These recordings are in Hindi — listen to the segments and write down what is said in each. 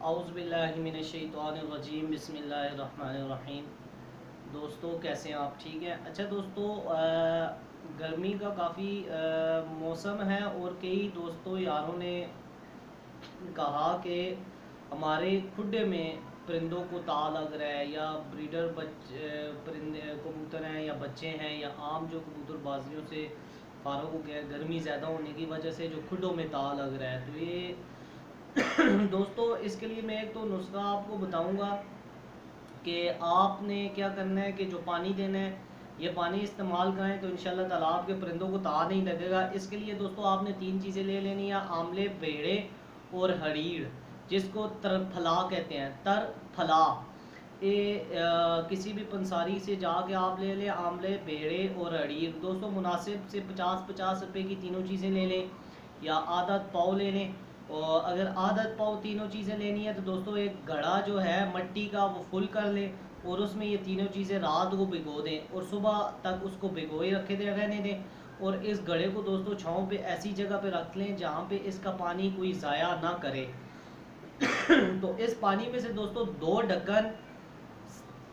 औज़ुबिल्लाहिमिनश्शैतानिर्रजीम बिस्मिल्लाहिर्रहमानिर्रहीम। दोस्तों कैसे हैं आप? ठीक हैं। अच्छा दोस्तों, गर्मी का काफ़ी मौसम है और कई दोस्तों यारों ने कहा कि हमारे खुडे में परिंदों को ता लग रहा है, या ब्रीडर परिंदे कबूतर हैं या बच्चे हैं, या आम जो कबूतरबाजियों से फारग हो गया, गर्मी ज़्यादा होने की वजह से जो खुडों में ता लग रहा है। तो ये दोस्तों, इसके लिए मैं एक तो नुस्खा आपको बताऊंगा कि आपने क्या करना है कि जो पानी देना है ये पानी इस्तेमाल करें तो इंशाल्लाह ताला आपके परिंदों को ता नहीं लगेगा। इसके लिए दोस्तों आपने 3 चीज़ें ले लेनी है: आमले, बेड़े और हरीड़, जिसको तरफला कहते हैं। तरफला ये किसी भी पंसारी से जाके आप ले लें आमले, बेड़े और हरीड़। दोस्तों मुनासिब से 50-50 रुपए की तीनों चीज़ें ले लें, या आधा पाव ले लें। और अगर आदत पाव तीनों चीज़ें लेनी है तो दोस्तों एक घड़ा जो है मिट्टी का वो फुल कर लें और उसमें ये तीनों चीज़ें रात को भिगो दें और सुबह तक उसको भिगोए रखे दे रहने दें। और इस घड़े को दोस्तों छाँव पे ऐसी जगह पे रख लें जहाँ पे इसका पानी कोई ज़ाया ना करे। तो इस पानी में से दोस्तों 2 ढक्कन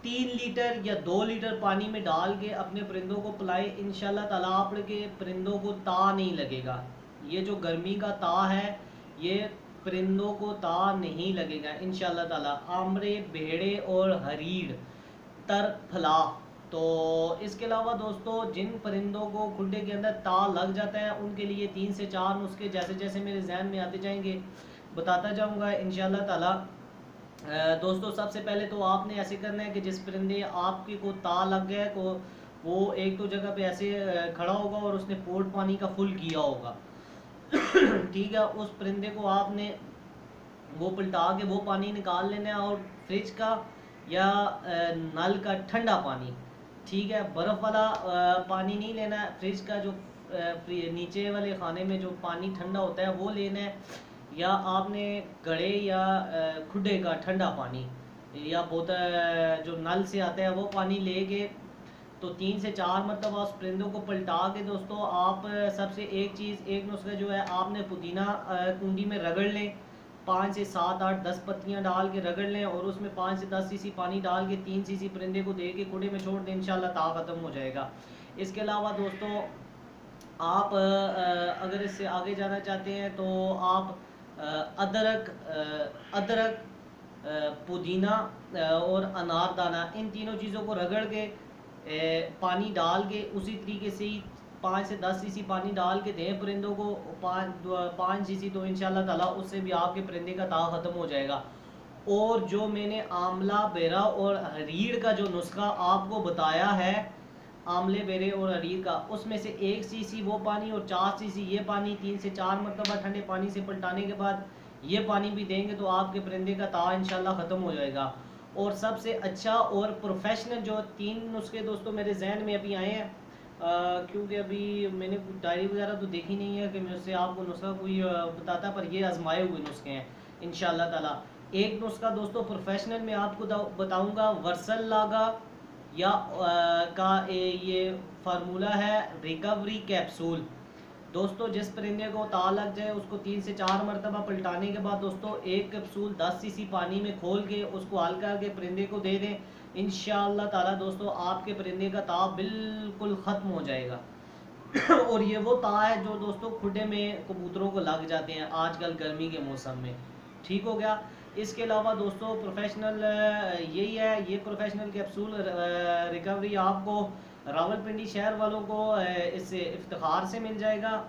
3 लीटर या 2 लीटर पानी में डाल के अपने परिंदों को पिलाए। इंशाल्लाह ताला आपके परिंदों को ता नहीं लगेगा। ये जो गर्मी का ता है ये परिंदों को ता नहीं लगेगा इंशाल्लाह ताला। आमरे, भेड़े और हरीड़, तरफला। तो इसके अलावा दोस्तों जिन परिंदों को खुड्डे के अंदर ता लग जाता है उनके लिए 3 से 4 नुस्खे जैसे जैसे मेरे जहन में आते जाएंगे बताता जाऊंगा इंशाल्लाह ताला। दोस्तों सबसे पहले तो आपने ऐसे करना है कि जिस परिंदे आपके को ता लग गया है को वो एक तो जगह पे ऐसे खड़ा होगा और उसने पोर्ट पानी का फुल किया होगा। ठीक है, उस परिंदे को आपने वो पलटा के वो पानी निकाल लेना है और फ्रिज का या नल का ठंडा पानी, ठीक है, बर्फ़ वाला पानी नहीं लेना है। फ्रिज का जो नीचे वाले खाने में जो पानी ठंडा होता है वो लेना है, या आपने घड़े या खुडे का ठंडा पानी या बोतल जो नल से आता है वो पानी लेके तो 3 से 4 मरतबा उस परिंदों को पलटा के दोस्तों आप सबसे एक नुस्खा जो है आपने पुदीना कुंडी में रगड़ लें। 5 से 7 8 10 पत्तियां डाल के रगड़ लें और उसमें 5 से 10 सीसी पानी डाल के 3 सीसी परिंदे को दे के कुंडे में छोड़ दें, इंशाल्लाह ता ख़त्म हो जाएगा। इसके अलावा दोस्तों आप अगर इससे आगे जाना चाहते हैं तो आप अदरक, पुदीना और अनारदाना, इन तीनों चीज़ों को रगड़ के पानी डाल के उसी तरीके से ही 5 से 10 सीसी पानी डाल के दें परिंदों को। 5 सीसी तो इंशाल्लाह ताला उससे भी आपके परिंदे का ता ख़त्म हो जाएगा। और जो मैंने आमला, बेरा और हरीड़ का जो नुस्खा आपको बताया है, आमले, बेरे और हरीड़ का, उसमें से 1 सीसी वो पानी और 4 सीसी ये पानी 3 से 4 मरतबा ठंडे पानी से पलटाने के बाद ये पानी भी देंगे तो आपके परिंदे का ता इंशाल्लाह ख़त्म हो जाएगा। और सबसे अच्छा और प्रोफेशनल जो 3 नुस्खे दोस्तों मेरे जहन में अभी आए हैं, क्योंकि अभी मैंने डायरी वगैरह तो देखी नहीं है कि मैं उससे आपको नुस्खा कोई बताता, पर ये आजमाए हुए नुस्खे हैं इंशाल्लाह ताला। एक नुस्खा दोस्तों प्रोफेशनल में आपको बताऊंगा, वर्सल लागा या ये फार्मूला है रिकवरी कैप्सूल। दोस्तों जिस परिंदे को ता लग जाए उसको 3 से 4 मरतबा पलटाने के बाद दोस्तों एक कैप्सूल 10 सीसी पानी में खोल के उसको हल्का करके परिंदे को दे दें। इंशाअल्लाह ताला दोस्तों आपके परिंदे का ता बिल्कुल ख़त्म हो जाएगा। और ये वो ता है जो दोस्तों खुडे में कबूतरों को लग जाते हैं आजकल गर्मी के मौसम में। ठीक हो गया। इसके अलावा दोस्तों प्रोफेशनल यही है, ये प्रोफेशनल कैप्सूल रिकवरी आपको रावलपिंडी शहर वालों को इससे इफ्तिखार से मिल जाएगा,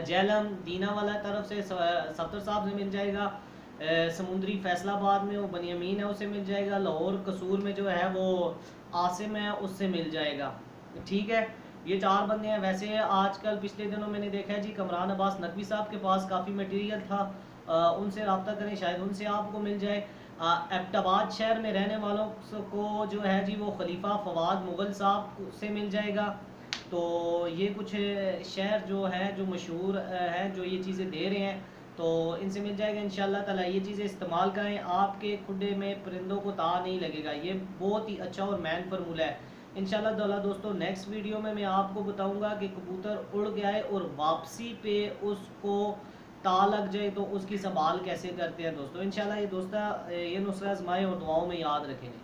जेलम दीना वाला तरफ से सफ्तर साहब से मिल जाएगा, समुंदरी फैसलाबाद में वो बनियामीन है उससे मिल जाएगा, लाहौर कसूर में जो है वो आसिम है उससे मिल जाएगा। ठीक है, ये 4 बंदे हैं। वैसे आजकल पिछले दिनों मैंने देखा है जी कमरान अब्बास नकवी साहब के पास काफ़ी मटेरियल था, उनसे रब्ता करें, शायद उनसे आपको मिल जाए। एबटाबाद शहर में रहने वालों को जो है जी वो खलीफा फवाद मुग़ल साहब से मिल जाएगा। तो ये कुछ शहर जो है जो मशहूर है जो ये चीज़ें दे रहे हैं, तो इनसे मिल जाएगा इंशाल्लाह ताला। ये चीज़ें इस्तेमाल करें, आपके खुडे में परिंदों को ता नहीं लगेगा। ये बहुत ही अच्छा और मैन फार्मूला है इंशाल्लाह ताला। दोस्तों नेक्स्ट वीडियो में मैं आपको बताऊंगा कि कबूतर उड़ गया है और वापसी पे उसको ता लग जाए तो उसकी संभाल कैसे करते हैं दोस्तों। इंशाल्लाह ये नुस्खा आजमाएं और दुआओं में याद रखेंगे।